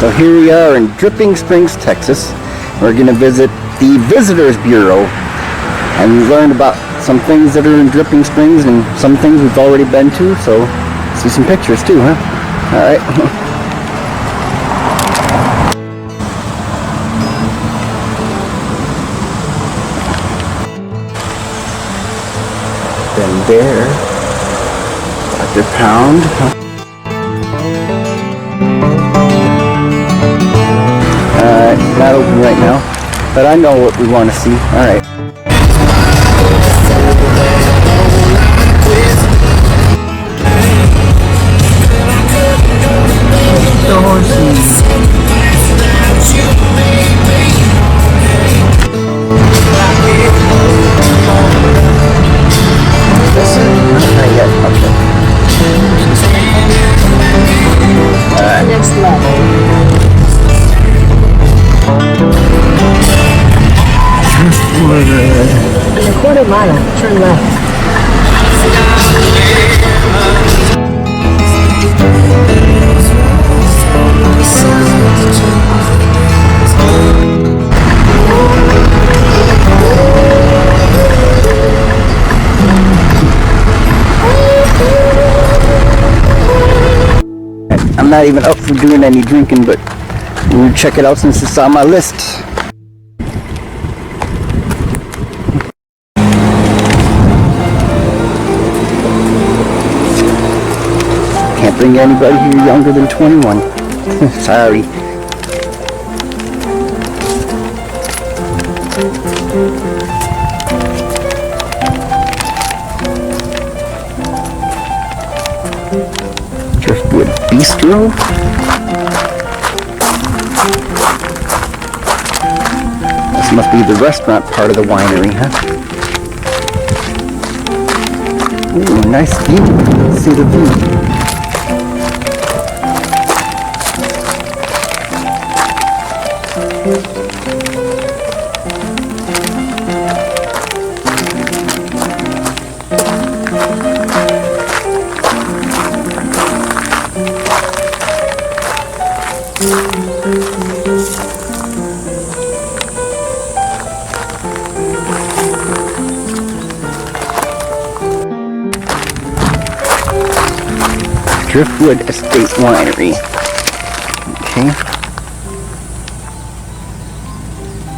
So here we are in Dripping Springs, Texas. We're going to visit the Visitors Bureau and learn about some things that are in Dripping Springs and some things we've already been to. So see some pictures too, huh? All right. Been there. Dr. Pound. Not open right now, but I know what we want to see. All right. The horses. This is not yet. Okay. Next level. Driftwood. In a quarter mile, turn left. I'm not even up for doing any drinking, but we'll check it out since it's on my list. Can't bring anybody here younger than 21. Sorry. Driftwood Bistro. This must be the restaurant part of the winery, huh? Ooh, nice view. Let's see the view. Driftwood Estate Winery. Okay.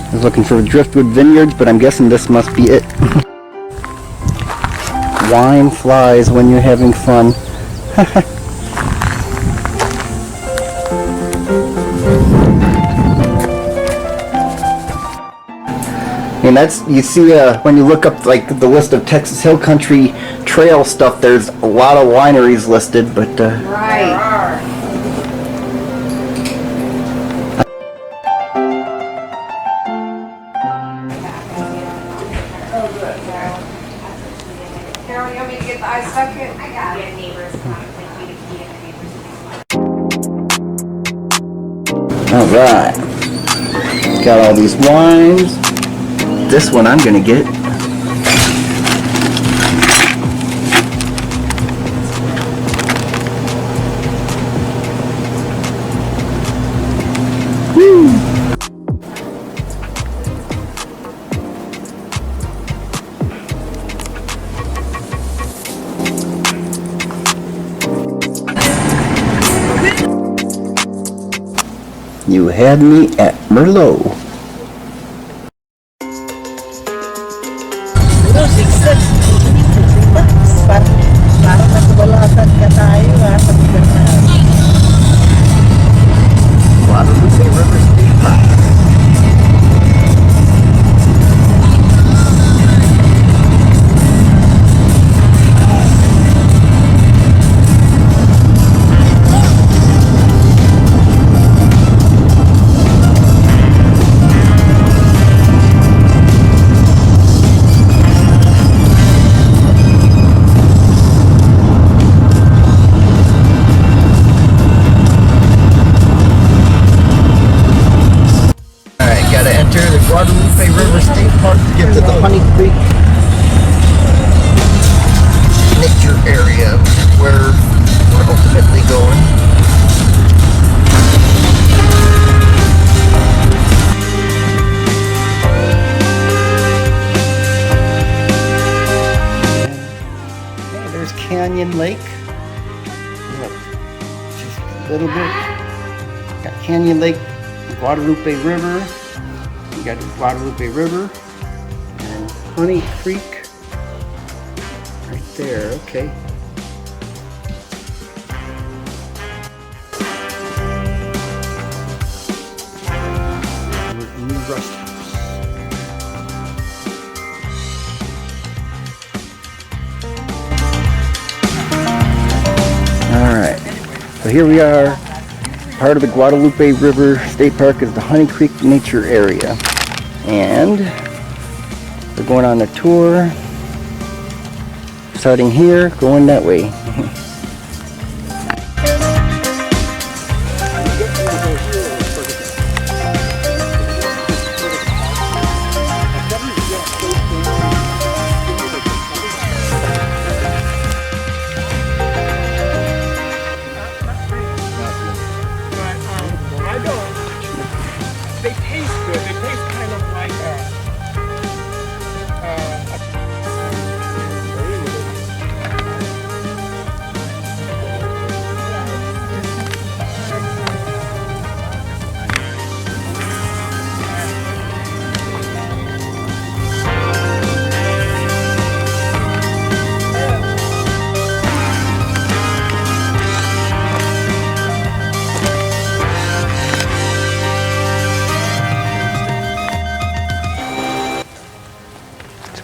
I was looking for Driftwood Vineyards, but I'm guessing this must be it. Wine flies when you're having fun. And that's, you see, when you look up like the list of Texas Hill Country trail stuff, there's a lot of wineries listed, but right. Carol, you want me to get the ice bucket? I got it. all right. Got all these wines. This one I'm gonna get. Woo. You had me at Merlot. Guadalupe River State Park. Guadalupe River State Park to get to the Honey Creek nature area where we're ultimately going. Got Canyon Lake, Guadalupe River. We got Guadalupe River and Honey Creek right there. Okay. We're in New Rust House. Alright, so here we are. Part of the Guadalupe River State Park is the Honey Creek Nature Area. And we're going on a tour. Starting here, going that way. They taste good. They taste kind of like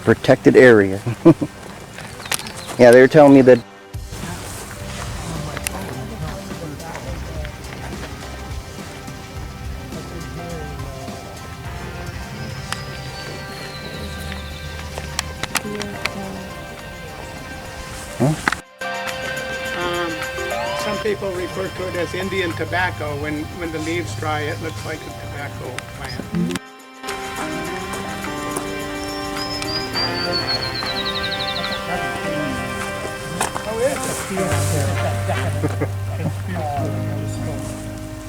Protected area. Yeah, they were telling me that some people refer to it as Indian tobacco. When the leaves dry, it looks like a tobacco plant.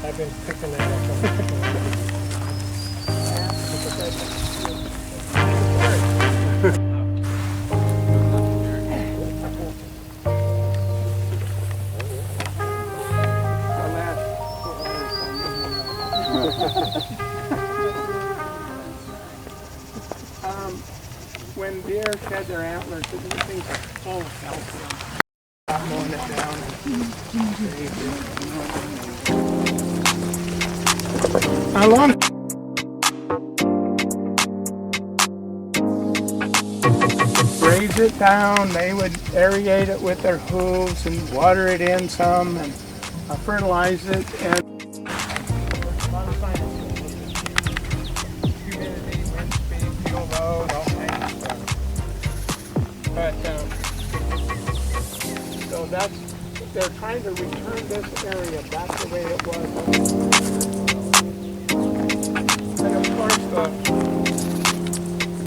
I've been picking it when deer shed their antlers, these things are full of calcium. Not mowing it down. How long? Graze it down. They would aerate it with their hooves and water it in some and fertilize it and humidity, wind speed, fuel load, all kinds of stuff. But so they're trying to return this area back the way it was. And of course,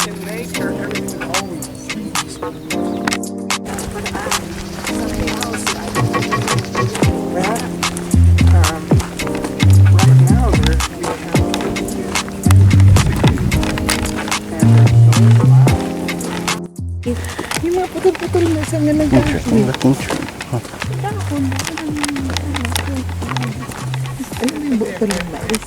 in nature, everything always changes. Well, right now we have Yung mga putol-putol na sa nga interesting looking tree. Ano yung butol ng mais?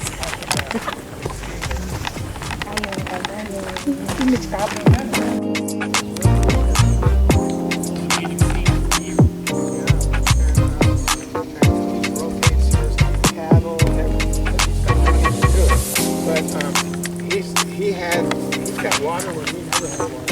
He's got water where we never had water.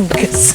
fungus.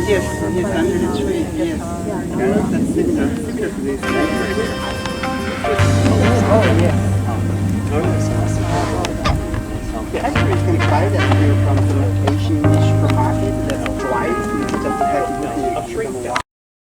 Yes, yes, under the tree, yes. Oh, yes. Oh, that's awesome. Yeah, actually, you can buy that here from the